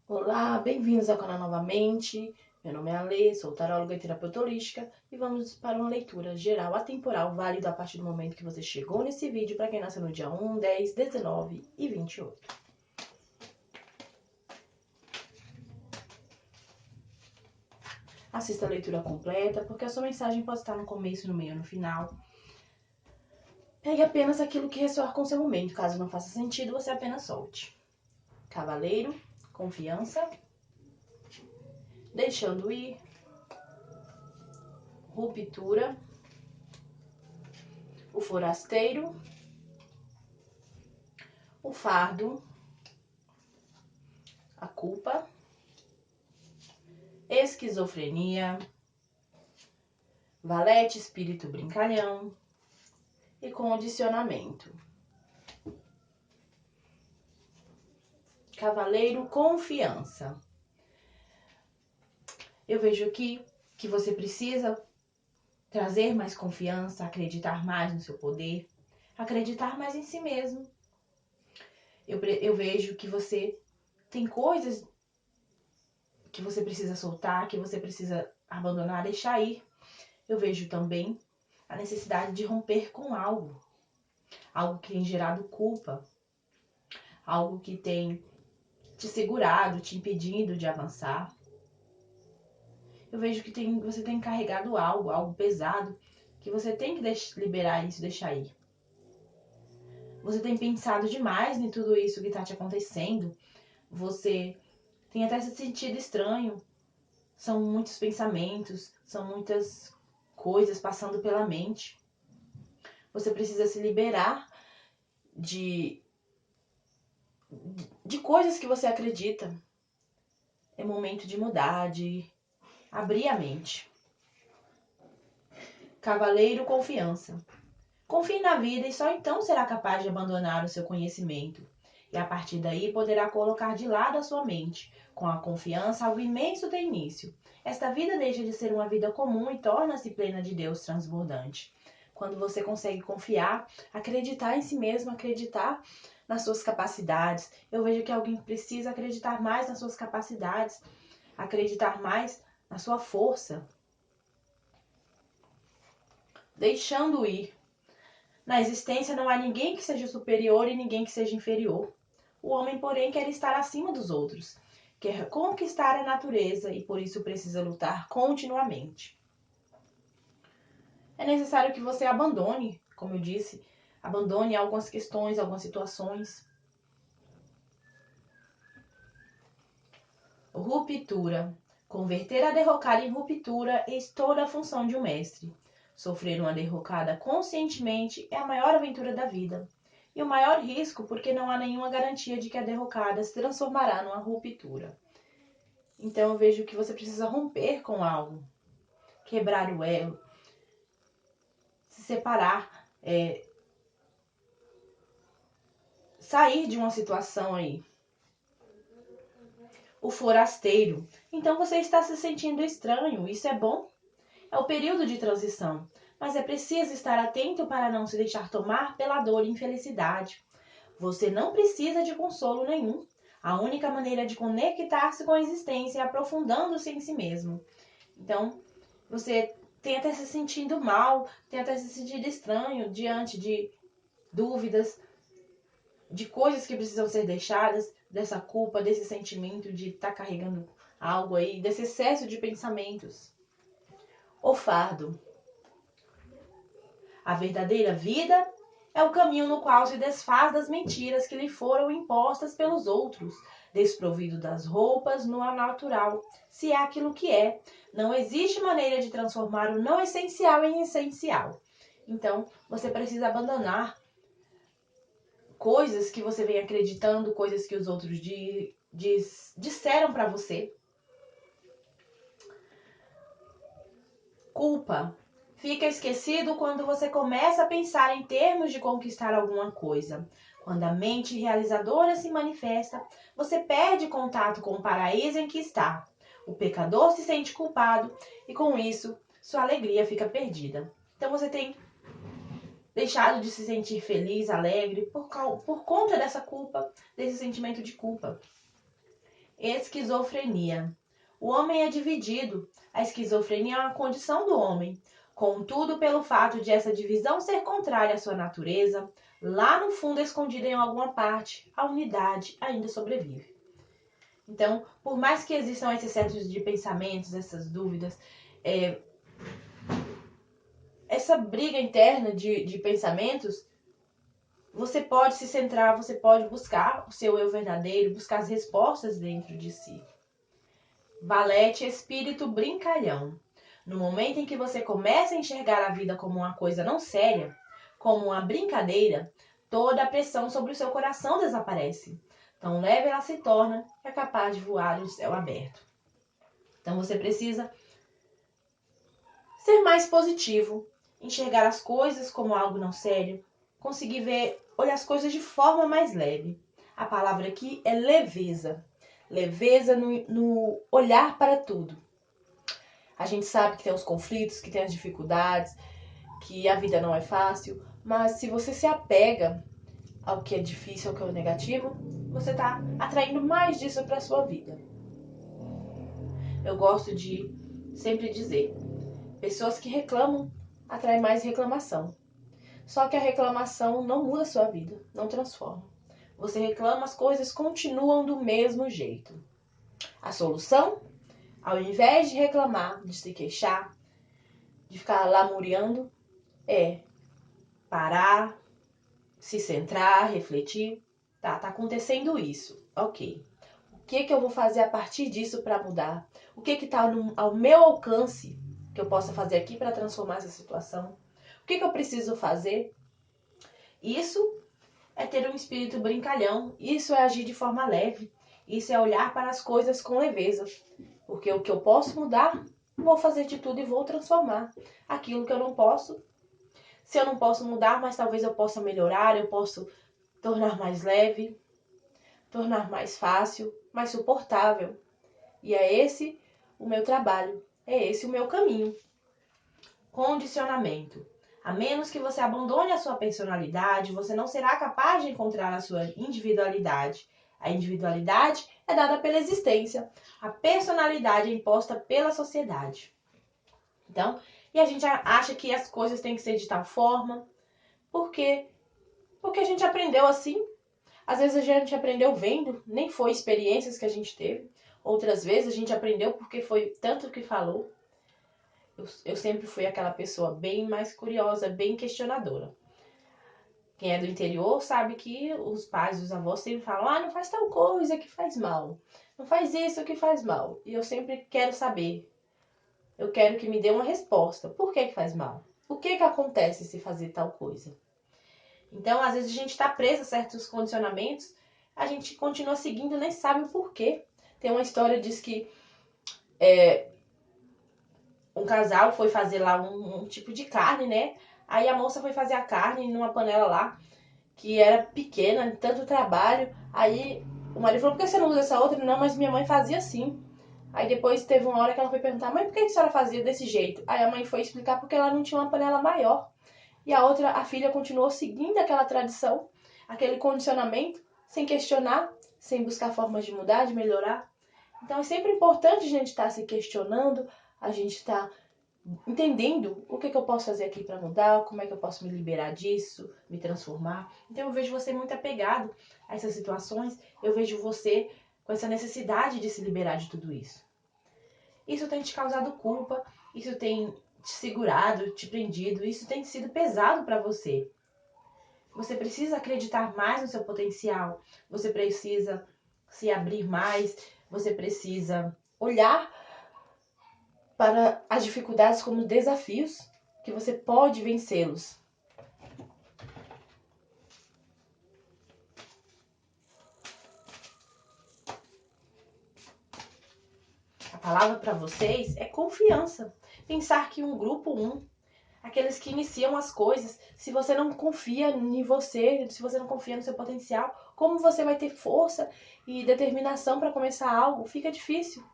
Olá, bem-vindos ao canal novamente. Meu nome é Ale, sou taróloga e terapeuta holística e vamos para uma leitura geral atemporal válida a partir do momento que você chegou nesse vídeo para quem nasceu no dia 1, 10, 19 e 28. Assista a leitura completa, porque a sua mensagem pode estar no começo, no meio ou no final. Pegue apenas aquilo que ressoar com seu momento. Caso não faça sentido, você apenas solte. Cavaleiro, confiança, deixando ir, ruptura, o forasteiro, o fardo, a culpa, esquizofrenia, valete, espírito brincalhão e condicionamento. Cavaleiro, confiança. Eu vejo aqui que você precisa trazer mais confiança, acreditar mais no seu poder, acreditar mais em si mesmo. Eu vejo que você tem coisas que você precisa soltar, que você precisa abandonar, deixar ir. Eu vejo também a necessidade de romper com algo que tem gerado culpa, algo que tem te segurado, te impedindo de avançar. Eu vejo que você tem carregado algo pesado, que você tem que liberar isso, deixar ir. Você tem pensado demais em tudo isso que está te acontecendo. Você tem até se sentido estranho. São muitos pensamentos, são muitas coisas passando pela mente. Você precisa se liberar de coisas que você acredita. É momento de mudar, de abrir a mente. Cavaleiro, confiança. Confie na vida e só então será capaz de abandonar o seu conhecimento. E a partir daí poderá colocar de lado a sua mente. Com a confiança, algo imenso tem início. Esta vida deixa de ser uma vida comum e torna-se plena de Deus transbordante. Quando você consegue confiar, acreditar em si mesmo, acreditar nas suas capacidades. Eu vejo que alguém precisa acreditar mais nas suas capacidades, acreditar mais na sua força. Deixando ir. Na existência não há ninguém que seja superior e ninguém que seja inferior. O homem, porém, quer estar acima dos outros. Quer conquistar a natureza e por isso precisa lutar continuamente. É necessário que você abandone, como eu disse, abandone algumas questões, algumas situações. Ruptura. Converter a derrocada em ruptura é toda a função de um mestre. Sofrer uma derrocada conscientemente é a maior aventura da vida. E o maior risco porque não há nenhuma garantia de que a derrocada se transformará numa ruptura. Então eu vejo que você precisa romper com algo. Quebrar o elo. Se separar. Sair de uma situação aí. O forasteiro. Então você está se sentindo estranho. Isso é bom? É o período de transição. Mas é preciso estar atento para não se deixar tomar pela dor e infelicidade. Você não precisa de consolo nenhum. A única maneira de conectar-se com a existência é aprofundando-se em si mesmo. Então, você tem até se sentindo mal, tem até se sentido estranho diante de dúvidas, de coisas que precisam ser deixadas, dessa culpa, desse sentimento de estar carregando algo aí, desse excesso de pensamentos. O fardo. A verdadeira vida é o caminho no qual se desfaz das mentiras que lhe foram impostas pelos outros, desprovido das roupas no natural, se é aquilo que é. Não existe maneira de transformar o não essencial em essencial. Então, você precisa abandonar coisas que você vem acreditando, coisas que os outros disseram para você. Culpa. Fica esquecido quando você começa a pensar em termos de conquistar alguma coisa. Quando a mente realizadora se manifesta, você perde contato com o paraíso em que está. O pecador se sente culpado e, com isso, sua alegria fica perdida. Então você tem deixado de se sentir feliz, alegre, por conta dessa culpa, desse sentimento de culpa. Esquizofrenia. O homem é dividido. A esquizofrenia é uma condição do homem. Contudo, pelo fato de essa divisão ser contrária à sua natureza, lá no fundo, escondida em alguma parte, a unidade ainda sobrevive. Então, por mais que existam esses certos de pensamentos, essas dúvidas, essa briga interna de pensamentos, você pode se centrar, você pode buscar o seu eu verdadeiro, buscar as respostas dentro de si. Valete, espírito brincalhão. No momento em que você começa a enxergar a vida como uma coisa não séria, como uma brincadeira, toda a pressão sobre o seu coração desaparece. Tão leve ela se torna que é capaz de voar no céu aberto. Então você precisa ser mais positivo, enxergar as coisas como algo não sério, conseguir olhar as coisas de forma mais leve. A palavra aqui é leveza. Leveza no olhar para tudo. A gente sabe que tem os conflitos, que tem as dificuldades, que a vida não é fácil, mas se você se apega ao que é difícil, ao que é negativo, você está atraindo mais disso para a sua vida. Eu gosto de sempre dizer, pessoas que reclamam atraem mais reclamação. Só que a reclamação não muda a sua vida, não transforma. Você reclama, as coisas continuam do mesmo jeito. A solução, ao invés de reclamar, de se queixar, de ficar lamuriando, é parar, se centrar, refletir. Tá acontecendo isso. Ok. O que eu vou fazer a partir disso para mudar? O que está ao meu alcance que eu possa fazer aqui para transformar essa situação? O que eu preciso fazer? Isso é ter um espírito brincalhão. Isso é agir de forma leve. Isso é olhar para as coisas com leveza. Porque o que eu posso mudar, vou fazer de tudo e vou transformar. Aquilo que eu não posso, se eu não posso mudar, mas talvez eu possa melhorar, eu posso tornar mais leve, tornar mais fácil, mais suportável. E é esse o meu trabalho, é esse o meu caminho. Condicionamento. A menos que você abandone a sua personalidade, você não será capaz de encontrar a sua individualidade. A individualidade é dada pela existência. A personalidade é imposta pela sociedade. Então, e a gente acha que as coisas têm que ser de tal forma. Por quê? Porque a gente aprendeu assim. Às vezes a gente aprendeu vendo, nem foi experiências que a gente teve. Outras vezes a gente aprendeu porque foi tanto que falou. Eu sempre fui aquela pessoa bem mais curiosa, bem questionadora. Quem é do interior sabe que os pais, os avós sempre falam, não faz tal coisa que faz mal. Não faz isso que faz mal. E eu sempre quero saber. Eu quero que me dê uma resposta. Por que faz mal? O que acontece se fazer tal coisa? Então, às vezes a gente está preso a certos condicionamentos, a gente continua seguindo, nem sabe o porquê. Tem uma história, diz que um casal foi fazer lá um tipo de carne, né? Aí a moça foi fazer a carne numa panela lá, que era pequena, tanto trabalho. Aí o marido falou, por que você não usa essa outra? Não, mas minha mãe fazia assim. Aí depois teve uma hora que ela foi perguntar, mãe, por que a senhora fazia desse jeito? Aí a mãe foi explicar porque ela não tinha uma panela maior. E a filha continuou seguindo aquela tradição, aquele condicionamento, sem questionar, sem buscar formas de mudar, de melhorar. Então é sempre importante a gente estar se questionando, a gente estar entendendo o que eu posso fazer aqui para mudar, como é que eu posso me liberar disso, me transformar. Então eu vejo você muito apegado a essas situações, eu vejo você com essa necessidade de se liberar de tudo isso. Isso tem te causado culpa, isso tem te segurado, te prendido, isso tem sido pesado para você. Você precisa acreditar mais no seu potencial, você precisa se abrir mais, você precisa olhar para as dificuldades como desafios que você pode vencê-los. A palavra para vocês é confiança. Pensar que um grupo aqueles que iniciam as coisas, se você não confia em você, se você não confia no seu potencial, como você vai ter força e determinação para começar algo? Fica difícil.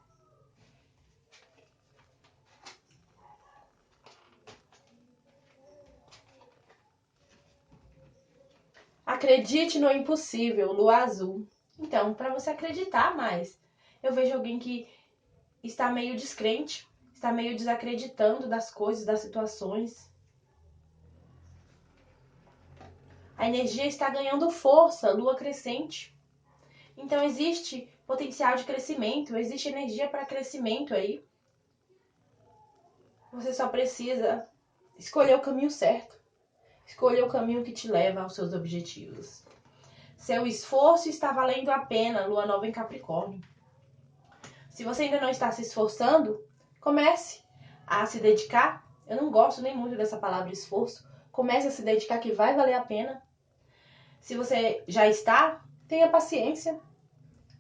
Acredite no impossível, lua azul. Então, para você acreditar mais Eu vejo alguém que está meio descrente, está meio desacreditando das coisas, das situações. A energia está ganhando força, lua crescente. Então existe potencial de crescimento, existe energia para crescimento aí. Você só precisa escolher o caminho certo. Escolher o caminho que te leva aos seus objetivos. Seu esforço está valendo a pena, lua nova em Capricórnio. Se você ainda não está se esforçando, comece a se dedicar. Eu não gosto nem muito dessa palavra esforço. Comece a se dedicar que vai valer a pena. Se você já está, tenha paciência.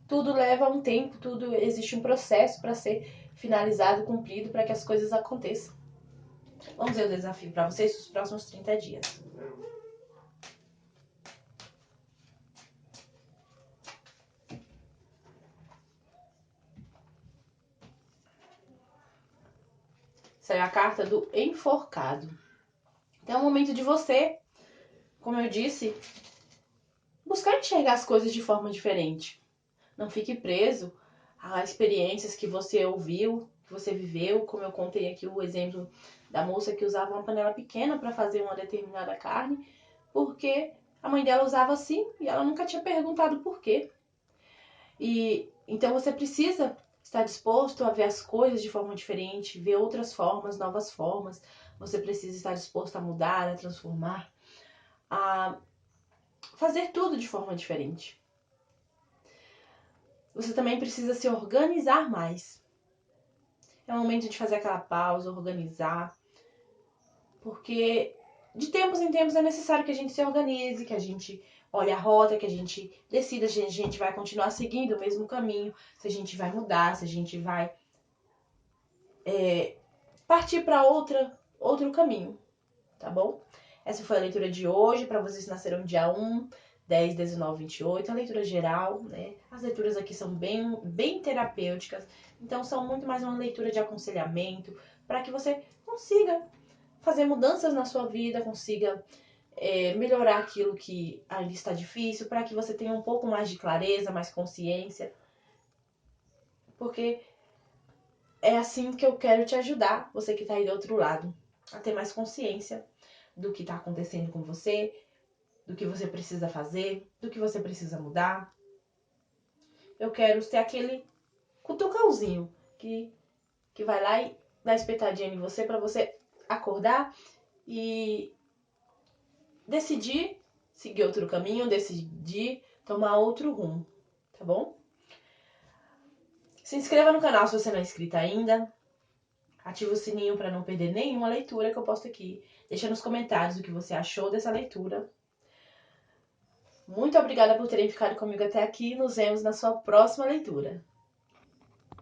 Tudo leva um tempo, tudo existe um processo para ser finalizado, cumprido, para que as coisas aconteçam. Vamos ver o desafio para vocês nos próximos 30 dias. Saiu a carta do enforcado. Então é o momento de você, como eu disse, buscar enxergar as coisas de forma diferente. Não fique preso a experiências que você ouviu, que você viveu, como eu contei aqui o exemplo da moça que usava uma panela pequena para fazer uma determinada carne, porque a mãe dela usava assim e ela nunca tinha perguntado por quê. E então você precisa estar disposto a ver as coisas de forma diferente, ver outras formas, novas formas. Você precisa estar disposto a mudar, a transformar, a fazer tudo de forma diferente. Você também precisa se organizar mais. É o momento de fazer aquela pausa, organizar. Porque de tempos em tempos é necessário que a gente se organize, que a gente olhe a rota, que a gente decida se a gente vai continuar seguindo o mesmo caminho, se a gente vai mudar, se a gente vai partir para outro caminho, tá bom? Essa foi a leitura de hoje, para vocês que nasceram dia 1, 10, 19, 28, a leitura geral, né? As leituras aqui são bem terapêuticas, então são muito mais uma leitura de aconselhamento, para que você consiga fazer mudanças na sua vida, consiga melhorar aquilo que ainda está difícil, para que você tenha um pouco mais de clareza, mais consciência, porque é assim que eu quero te ajudar, você que está aí do outro lado, a ter mais consciência do que está acontecendo com você, do que você precisa fazer, do que você precisa mudar. Eu quero ser aquele cutucãozinho que vai lá e dá espetadinha em você para você acordar e decidir seguir outro caminho, decidir tomar outro rumo, tá bom? Se inscreva no canal se você não é inscrito ainda. Ativa o sininho para não perder nenhuma leitura que eu posto aqui. Deixa nos comentários o que você achou dessa leitura. Muito obrigada por terem ficado comigo até aqui. Nos vemos na sua próxima leitura.